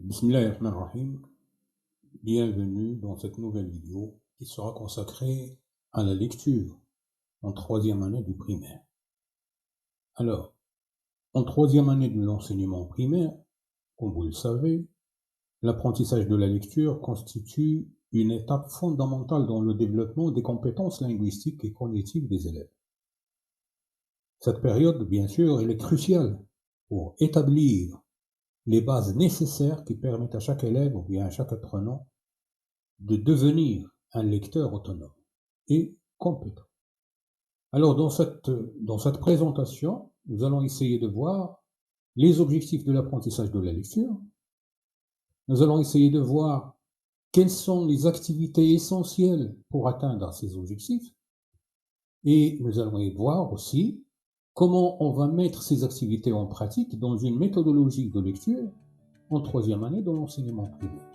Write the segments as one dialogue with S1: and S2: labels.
S1: Bismillahirrahmanirrahim. Bienvenue dans cette nouvelle vidéo qui sera consacrée à la lecture en troisième année du primaire. Alors, en troisième année de l'enseignement primaire, comme vous le savez, l'apprentissage de la lecture constitue une étape fondamentale dans le développement des compétences linguistiques et cognitives des élèves. Cette période, bien sûr, elle est cruciale pour établir les bases nécessaires qui permettent à chaque élève ou bien à chaque apprenant de devenir un lecteur autonome et compétent. Alors, dans cette présentation, nous allons essayer de voir les objectifs de l'apprentissage de la lecture. Nous allons essayer de voir quelles sont les activités essentielles pour atteindre ces objectifs. Et nous allons voir aussi comment on va mettre ces activités en pratique dans une méthodologie de lecture en troisième année de l'enseignement primaire.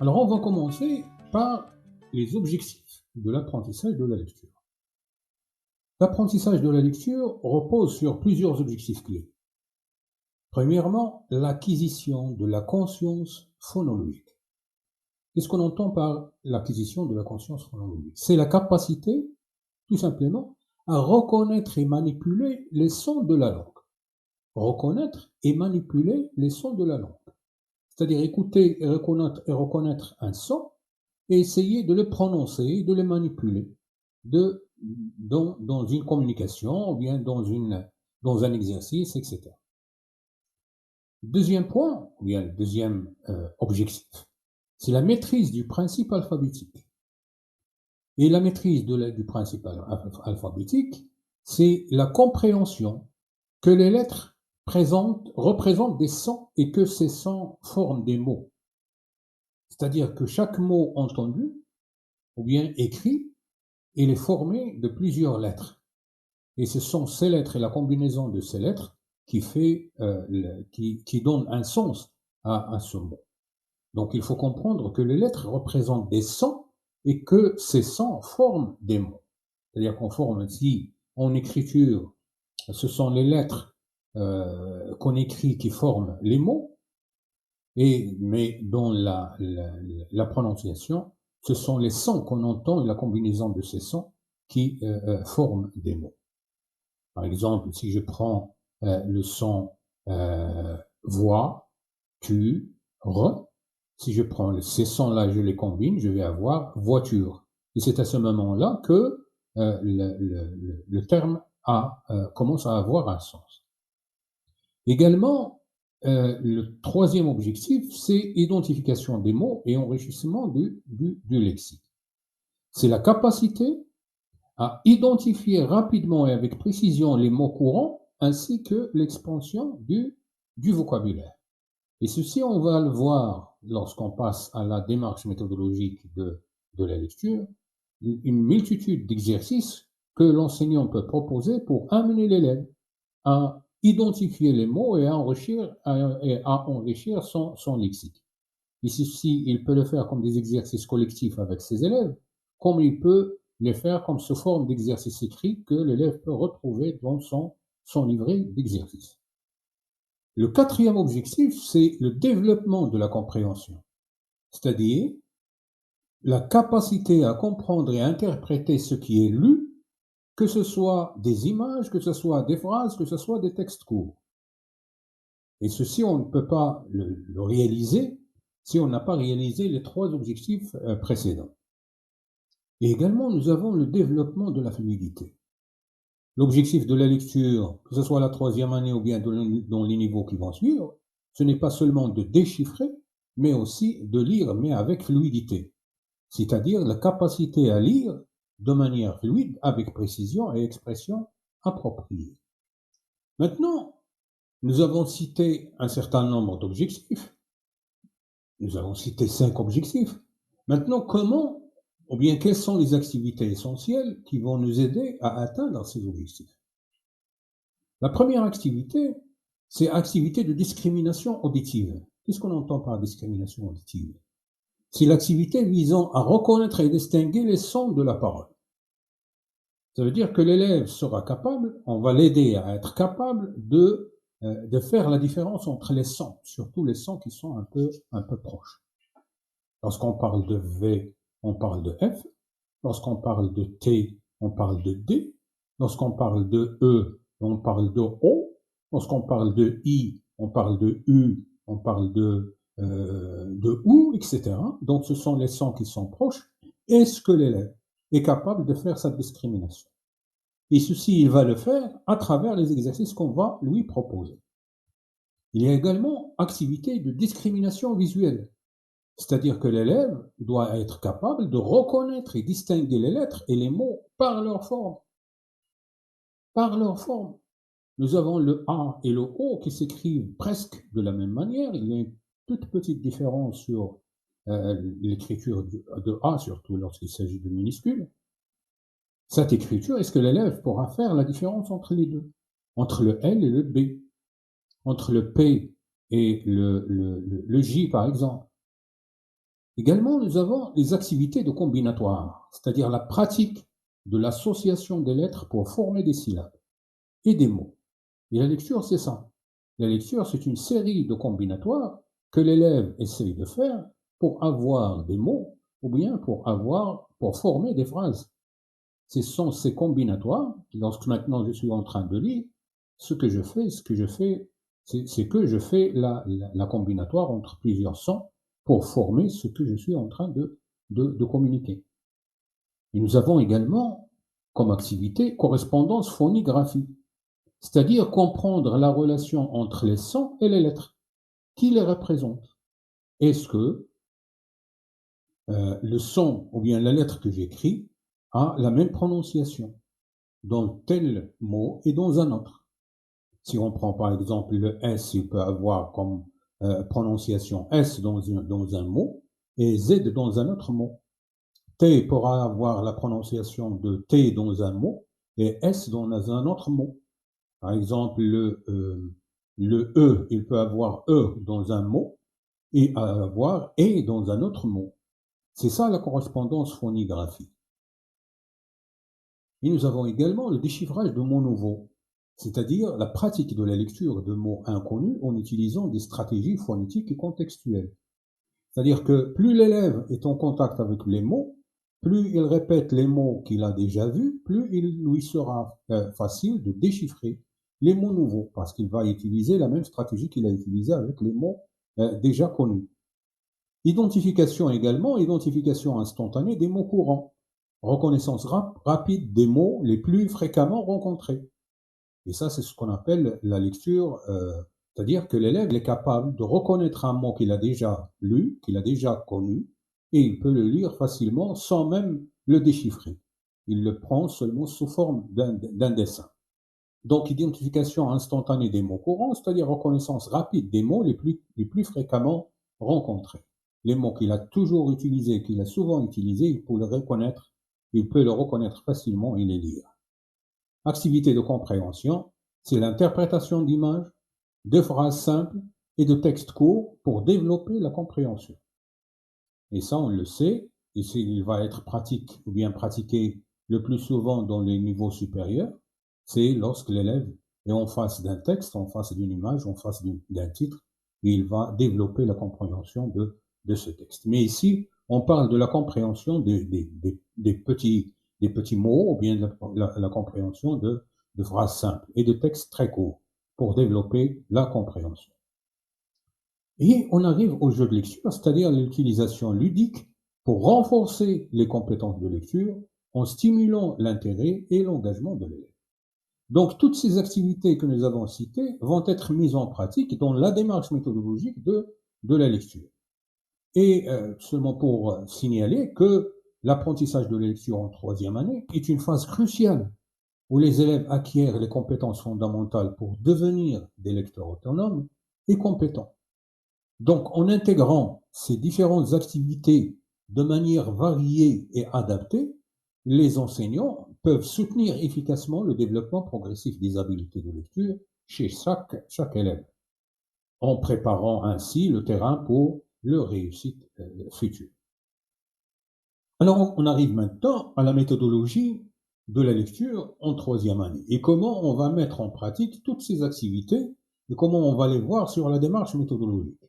S1: Alors, on va commencer par les objectifs de l'apprentissage de la lecture. L'apprentissage de la lecture repose sur plusieurs objectifs clés. Premièrement, l'acquisition de la conscience phonologique. Qu'est-ce qu'on entend par l'acquisition de la conscience phonologique? C'est la capacité, tout simplement, à reconnaître et manipuler les sons de la langue. Reconnaître et manipuler les sons de la langue. C'est-à-dire écouter et reconnaître un son et essayer de le prononcer, de le manipuler dans une communication ou bien dans un exercice, etc. Deuxième point, ou bien le deuxième objectif, c'est la maîtrise du principe alphabétique. Et la maîtrise du principe alphabétique, c'est la compréhension que les lettres représentent des sons et que ces sons forment des mots. C'est-à-dire que chaque mot entendu, ou bien écrit, il est formé de plusieurs lettres. Et ce sont ces lettres et la combinaison de ces lettres qui donne un sens à ce mot. Donc il faut comprendre que les lettres représentent des sons et que ces sons forment des mots. C'est-à-dire qu'on forme ici, en écriture, ce sont les lettres qu'on écrit qui forment les mots, mais dans la prononciation, ce sont les sons qu'on entend et la combinaison de ces sons qui forment des mots. Par exemple, si je prends le son voix, tu, re, si je prends ces sons-là, je les combine, je vais avoir voiture. Et c'est à ce moment-là que le terme commence à avoir un sens. Également, le troisième objectif, c'est identification des mots et enrichissement du lexique. C'est la capacité à identifier rapidement et avec précision les mots courants ainsi que l'expansion du vocabulaire. Et ceci, on va le voir lorsqu'on passe à la démarche méthodologique de la lecture, une multitude d'exercices que l'enseignant peut proposer pour amener l'élève à identifier les mots et à enrichir son lexique. Et ceci, il peut le faire comme des exercices collectifs avec ses élèves, comme il peut les faire comme sous forme d'exercices écrits que l'élève peut retrouver dans son livret d'exercices. Le quatrième objectif, c'est le développement de la compréhension, c'est-à-dire la capacité à comprendre et interpréter ce qui est lu, que ce soit des images, que ce soit des phrases, que ce soit des textes courts. Et ceci, on ne peut pas le réaliser si on n'a pas réalisé les trois objectifs précédents. Et également, nous avons le développement de la fluidité. L'objectif de la lecture, que ce soit la troisième année ou bien dans les niveaux qui vont suivre, ce n'est pas seulement de déchiffrer, mais aussi de lire, mais avec fluidité. C'est-à-dire la capacité à lire de manière fluide, avec précision et expression appropriée. Maintenant, nous avons cité un certain nombre d'objectifs. Nous avons cité 5 objectifs. Maintenant, comment ou bien quelles sont les activités essentielles qui vont nous aider à atteindre ces objectifs? La première activité, c'est activité de discrimination auditive. Qu'est-ce qu'on entend par discrimination auditive? C'est l'activité visant à reconnaître et distinguer les sons de la parole. Ça veut dire que l'élève sera capable, on va l'aider à être capable de faire la différence entre les sons, surtout les sons qui sont un peu proches. Lorsqu'on parle de V, on parle de F. Lorsqu'on parle de T, on parle de D. Lorsqu'on parle de E, on parle de O. Lorsqu'on parle de I, on parle de U, on parle de OU, etc. Donc, ce sont les sons qui sont proches. Est-ce que l'élève est capable de faire cette discrimination? Et ceci, il va le faire à travers les exercices qu'on va lui proposer. Il y a également activité de discrimination visuelle. C'est-à-dire que l'élève doit être capable de reconnaître et distinguer les lettres et les mots par leur forme. Par leur forme. Nous avons le A et le O qui s'écrivent presque de la même manière. Il y a une toute petite différence sur l'écriture de A, surtout lorsqu'il s'agit de minuscules. Cette écriture, est-ce que l'élève pourra faire la différence entre les deux? Entre le L et le B, entre le P et le J, par exemple. Également, nous avons les activités de combinatoire, c'est-à-dire la pratique de l'association des lettres pour former des syllabes et des mots. Et la lecture, c'est ça. La lecture, c'est une série de combinatoires que l'élève essaye de faire pour avoir des mots ou bien pour former des phrases. Ce sont ces combinatoires. Lorsque maintenant je suis en train de lire, ce que je fais, c'est que je fais la combinatoire entre plusieurs sons pour former ce que je suis en train de communiquer. Et nous avons également comme activité correspondance phonigraphie, c'est-à-dire comprendre la relation entre les sons et les lettres, qui les représentent. Est-ce que le son ou bien la lettre que j'écris a la même prononciation dans tel mot et dans un autre? Si on prend par exemple le S, il peut avoir comme prononciation S dans un mot et Z dans un autre mot. T pourra avoir la prononciation de T dans un mot et S dans un autre mot. Par exemple, le E, il peut avoir E dans un mot et avoir E dans un autre mot. C'est ça la correspondance phonigraphique. Et nous avons également le déchiffrage de mots nouveaux, c'est-à-dire la pratique de la lecture de mots inconnus en utilisant des stratégies phonétiques et contextuelles. C'est-à-dire que plus l'élève est en contact avec les mots, plus il répète les mots qu'il a déjà vus, plus il lui sera facile de déchiffrer les mots nouveaux, parce qu'il va utiliser la même stratégie qu'il a utilisée avec les mots déjà connus. Identification également, identification instantanée des mots courants, reconnaissance rapide des mots les plus fréquemment rencontrés. Et ça, c'est ce qu'on appelle la lecture, c'est-à-dire que l'élève est capable de reconnaître un mot qu'il a déjà lu, qu'il a déjà connu, et il peut le lire facilement sans même le déchiffrer. Il le prend seulement sous forme d'un dessin. Donc, identification instantanée des mots courants, c'est-à-dire reconnaissance rapide des mots les plus fréquemment rencontrés. Les mots qu'il a toujours utilisés, qu'il a souvent utilisés, il peut le reconnaître facilement et les lire. Activité de compréhension, c'est l'interprétation d'images, de phrases simples et de textes courts pour développer la compréhension. Et ça, on le sait, et il va être pratique ou bien pratiqué le plus souvent dans les niveaux supérieurs, c'est lorsque l'élève est en face d'un texte, en face d'une image, en face d'un titre, et il va développer la compréhension de ce texte. Mais ici, on parle de la compréhension des petits mots ou bien de la compréhension de phrases simples et de textes très courts pour développer la compréhension. Et on arrive au jeu de lecture, c'est-à-dire l'utilisation ludique pour renforcer les compétences de lecture en stimulant l'intérêt et l'engagement de l'élève. Donc, toutes ces activités que nous avons citées vont être mises en pratique dans la démarche méthodologique de la lecture. Et seulement pour signaler que l'apprentissage de la lecture en troisième année est une phase cruciale où les élèves acquièrent les compétences fondamentales pour devenir des lecteurs autonomes et compétents. Donc, en intégrant ces différentes activités de manière variée et adaptée, les enseignants peuvent soutenir efficacement le développement progressif des habiletés de lecture chez chaque élève, en préparant ainsi le terrain pour leur réussite future. Alors, on arrive maintenant à la méthodologie de la lecture en troisième année et comment on va mettre en pratique toutes ces activités et comment on va les voir sur la démarche méthodologique.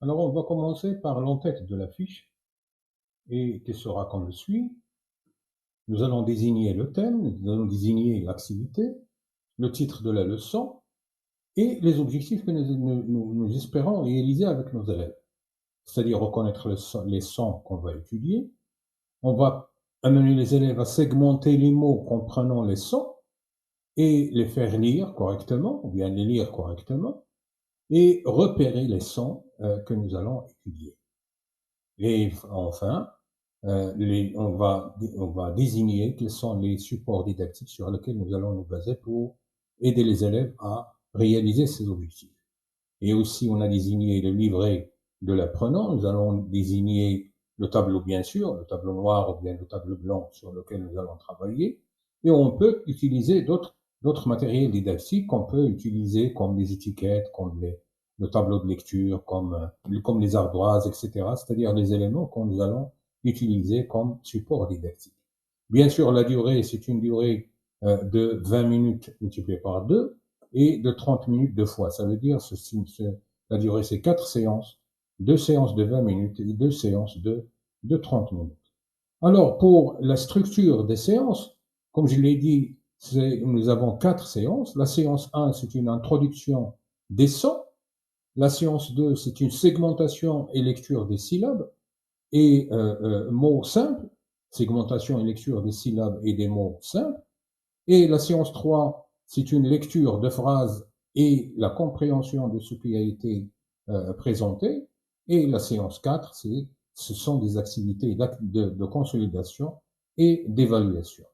S1: Alors, on va commencer par l'entête de la fiche et qui sera comme suit. Nous allons désigner le thème, nous allons désigner l'activité, le titre de la leçon et les objectifs que nous espérons réaliser avec nos élèves. C'est-à-dire reconnaître les sons qu'on va étudier. On va amener les élèves à segmenter les mots comprenant les sons et les faire lire correctement, ou bien les lire correctement, et repérer les sons que nous allons étudier. Et enfin, on va désigner quels sont les supports didactiques sur lesquels nous allons nous baser pour aider les élèves à réaliser ces objectifs. Et aussi, on a désigné le livret de l'apprenant. Nous allons désigner le tableau, bien sûr, le tableau noir ou bien le tableau blanc sur lequel nous allons travailler. Et on peut utiliser d'autres matériels didactiques qu'on peut utiliser comme les étiquettes, comme le tableau de lecture, comme les ardoises, etc. C'est-à-dire les éléments que nous allons utiliser comme support didactique. Bien sûr, la durée, c'est une durée de 20 minutes multipliée par 2 et de 30 minutes deux fois. Ça veut dire, la durée, c'est 4 séances, 2 séances de 20 minutes et 2 séances de 30 minutes. Alors, pour la structure des séances, comme je l'ai dit, nous avons 4 séances. La séance 1, c'est une introduction des sons. La séance 2, c'est une segmentation et lecture des syllabes et mots simples, segmentation et lecture des syllabes et des mots simples. Et la séance 3, c'est une lecture de phrases et la compréhension de ce qui a été présenté. Et la séance 4, ce sont des activités de consolidation et d'évaluation.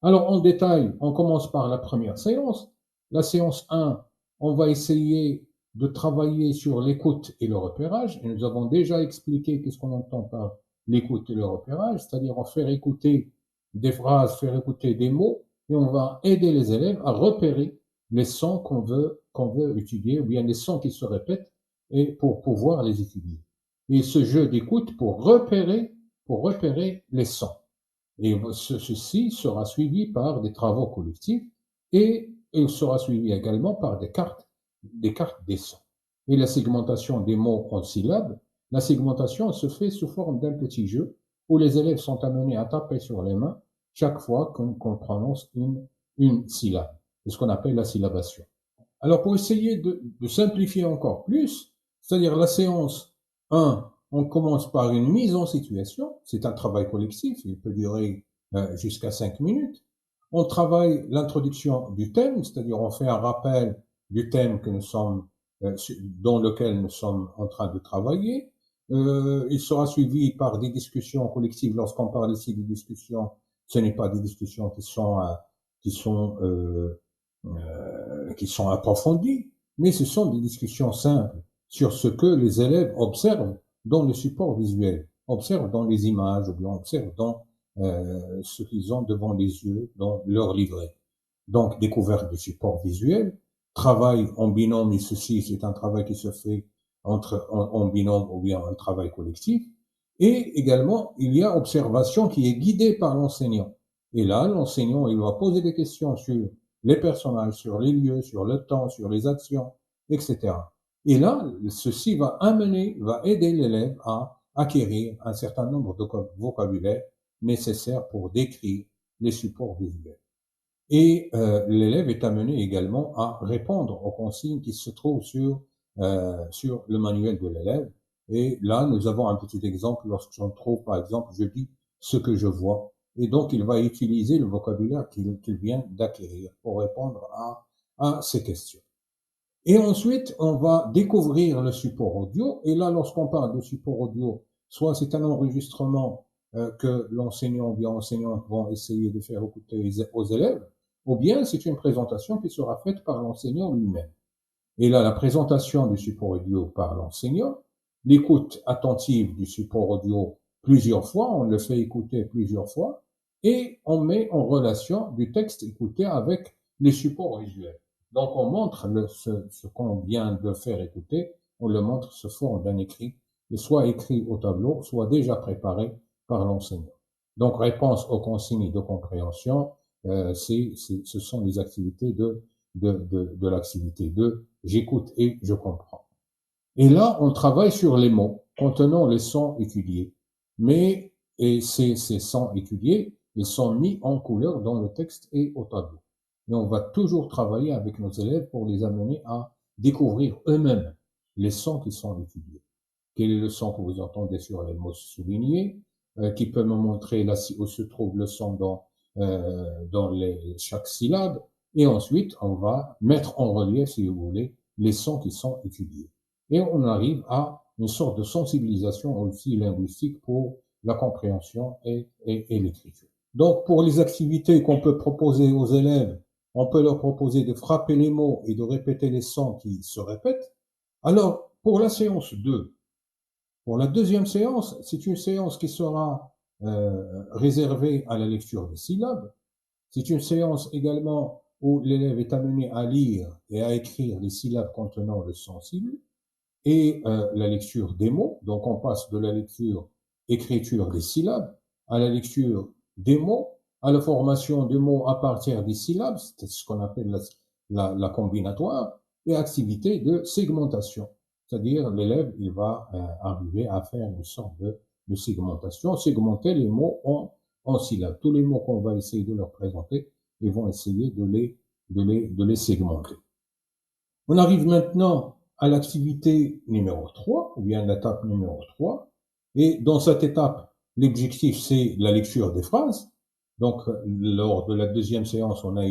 S1: Alors, en détail, on commence par la première séance. La séance 1, on va essayer de travailler sur l'écoute et le repérage. Et nous avons déjà expliqué qu'est-ce qu'on entend par l'écoute et le repérage, c'est-à-dire en faire écouter des phrases, faire écouter des mots, et on va aider les élèves à repérer les sons qu'on veut étudier, ou bien les sons qui se répètent, et pour pouvoir les étudier. Et ce jeu d'écoute pour repérer les sons. Et ceci sera suivi par des travaux collectifs et sera suivi également par des cartes des sons. Et la segmentation des mots en syllabes, la segmentation se fait sous forme d'un petit jeu où les élèves sont amenés à taper sur les mains chaque fois qu'on prononce une syllabe. C'est ce qu'on appelle la syllabation. Alors, pour essayer de simplifier encore plus, c'est-à-dire la séance 1, on commence par une mise en situation. C'est un travail collectif, il peut durer jusqu'à 5 minutes. On travaille l'introduction du thème, c'est-à-dire on fait un rappel du thème que nous sommes, dans lequel nous sommes en train de travailler. Il sera suivi par des discussions collectives. Lorsqu'on parle ici de discussions, ce n'est pas des discussions qui sont approfondies, mais ce sont des discussions simples sur ce que les élèves observent dans le support visuel, observent dans les images, ou bien observent dans ce qu'ils ont devant les yeux, dans leur livret. Donc, découverte de support visuel, travail en binôme, et ceci, c'est un travail qui se fait en binôme ou bien un travail collectif. Et également, il y a observation qui est guidée par l'enseignant. Et là, l'enseignant, il va poser des questions sur les personnages, sur les lieux, sur le temps, sur les actions, etc. Et là, ceci va aider l'élève à acquérir un certain nombre de vocabulaire nécessaires pour décrire les supports visuels. Et l'élève est amené également à répondre aux consignes qui se trouvent sur le manuel de l'élève. Et là, nous avons un petit exemple lorsqu'on trouve, par exemple, je dis ce que je vois. Et donc, il va utiliser le vocabulaire qu'il vient d'acquérir pour répondre à ces questions. Et ensuite, on va découvrir le support audio. Et là, lorsqu'on parle de support audio, soit c'est un enregistrement que l'enseignant ou bien l'enseignante vont essayer de faire écouter aux élèves, ou bien c'est une présentation qui sera faite par l'enseignant lui-même. Et là, la présentation du support audio par l'enseignant, l'écoute attentive du support audio plusieurs fois, on le fait écouter plusieurs fois, et on met en relation du texte écouté avec les supports visuels. Donc on montre ce qu'on vient de faire écouter, on le montre sous forme d'un écrit, soit écrit au tableau, soit déjà préparé par l'enseignant. Donc réponse aux consignes de compréhension, ce sont les activités de l'activité 2, j'écoute et je comprends. Et là, on travaille sur les mots contenant les sons étudiés. Mais ces sons étudiés, ils sont mis en couleur dans le texte et au tableau. Et on va toujours travailler avec nos élèves pour les amener à découvrir eux-mêmes les sons qui sont étudiés. Quel est le son que vous entendez sur les mots soulignés, qui peut me montrer là où se trouve le son dans chaque syllabe. Et ensuite, on va mettre en relief, si vous voulez, les sons qui sont étudiés. Et on arrive à une sorte de sensibilisation aussi linguistique pour la compréhension et l'écriture. Donc, pour les activités qu'on peut proposer aux élèves, on peut leur proposer de frapper les mots et de répéter les sons qui se répètent. Alors, pour la séance 2, pour la deuxième séance, c'est une séance qui sera réservée à la lecture des syllabes. C'est une séance également où l'élève est amené à lire et à écrire les syllabes contenant le son cible et la lecture des mots. Donc on passe de la lecture écriture des syllabes à la lecture des mots, à la formation de mots à partir des syllabes, c'est ce qu'on appelle la combinatoire, et activité de segmentation. C'est-à-dire l'élève, il va arriver à faire une sorte de segmentation, segmenter les mots en syllabes. Tous les mots qu'on va essayer de leur présenter, ils vont essayer de les segmenter. On arrive maintenant à l'activité numéro 3, ou bien l'étape numéro 3. Et dans cette étape, l'objectif, c'est la lecture des phrases. Donc, lors de la deuxième séance, on a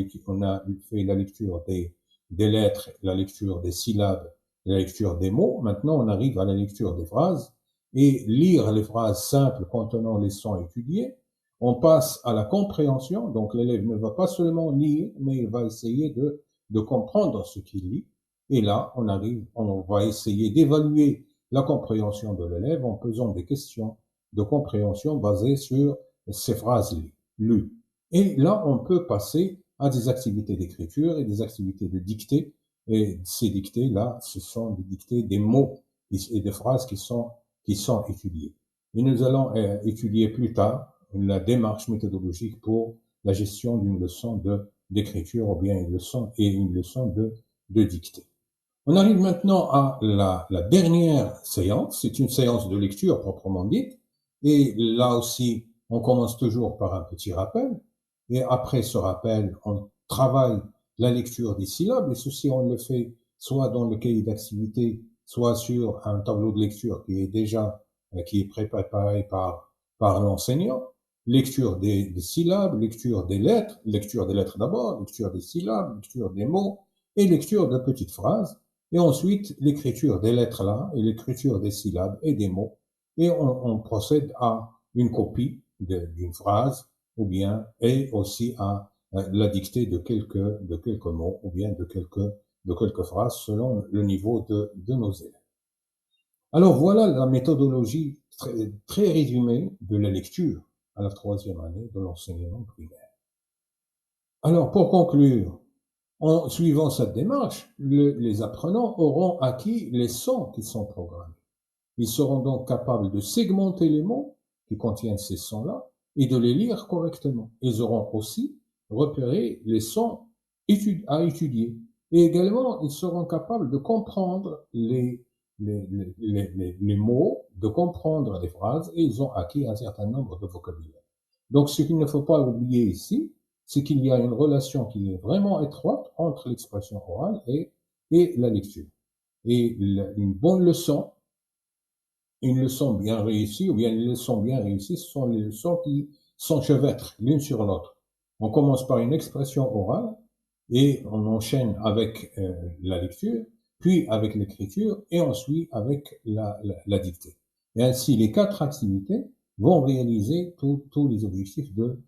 S1: fait la lecture des lettres, la lecture des syllabes, la lecture des mots. Maintenant, on arrive à la lecture des phrases et lire les phrases simples contenant les sons étudiés. On passe à la compréhension. Donc, l'élève ne va pas seulement lire, mais il va essayer de comprendre ce qu'il lit. Et là, on va essayer d'évaluer la compréhension de l'élève en posant des questions de compréhension basées sur ces phrases lues. Et là, on peut passer à des activités d'écriture et des activités de dictée. Et ces dictées-là, ce sont des dictées des mots et des phrases qui sont étudiées. Et nous allons étudier plus tard la démarche méthodologique pour la gestion d'une leçon d'écriture ou bien une leçon de dictée. On arrive maintenant à la dernière séance. C'est une séance de lecture proprement dite. Et là aussi, on commence toujours par un petit rappel. Et après ce rappel, on travaille la lecture des syllabes. Et ceci, on le fait soit dans le cahier d'activité, soit sur un tableau de lecture qui est préparé par l'enseignant. Lecture des syllabes, lecture des lettres d'abord, lecture des syllabes, lecture des mots et lecture de petites phrases. Et ensuite, l'écriture des lettres là, et l'écriture des syllabes et des mots. Et on procède à une copie d'une phrase, ou bien, et aussi à la dictée de quelques mots, ou bien de quelques phrases, selon le niveau de nos élèves. Alors voilà la méthodologie très résumée de la lecture à la troisième année de l'enseignement primaire. Alors, pour conclure, en suivant cette démarche, les apprenants auront acquis les sons qui sont programmés. Ils seront donc capables de segmenter les mots qui contiennent ces sons-là et de les lire correctement. Ils auront aussi repéré les sons à étudier. Et également, ils seront capables de comprendre les mots, de comprendre les phrases, et ils ont acquis un certain nombre de vocabulaire. Donc, ce qu'il ne faut pas oublier ici, c'est qu'il y a une relation qui est vraiment étroite entre l'expression orale et la lecture. Et une bonne leçon, une leçon bien réussie, ou bien les leçons bien réussies, ce sont les leçons qui s'enchevêtrent l'une sur l'autre. On commence par une expression orale et on enchaîne avec la lecture, puis avec l'écriture et ensuite avec la dictée. Et ainsi, les 4 activités vont réaliser tous les objectifs de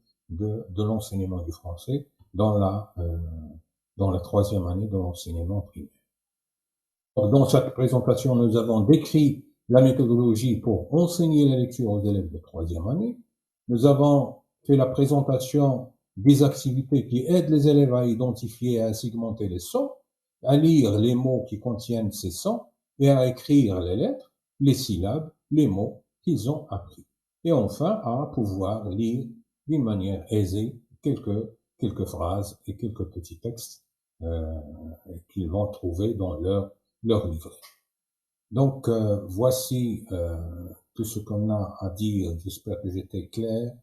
S1: l'enseignement du français dans la troisième année de l'enseignement primaire. Dans cette présentation, nous avons décrit la méthodologie pour enseigner la lecture aux élèves de troisième année. Nous avons fait la présentation des activités qui aident les élèves à identifier et à segmenter les sons, à lire les mots qui contiennent ces sons et à écrire les lettres, les syllabes, les mots qu'ils ont appris. Et enfin, à pouvoir lire d'une manière aisée quelques phrases et quelques petits textes euh, qu'ils vont trouver dans leur livret. Donc, voici tout ce qu'on a à dire. J'espère que j'étais clair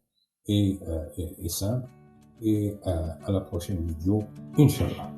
S1: et simple. Et à la prochaine vidéo, Inch'Allah.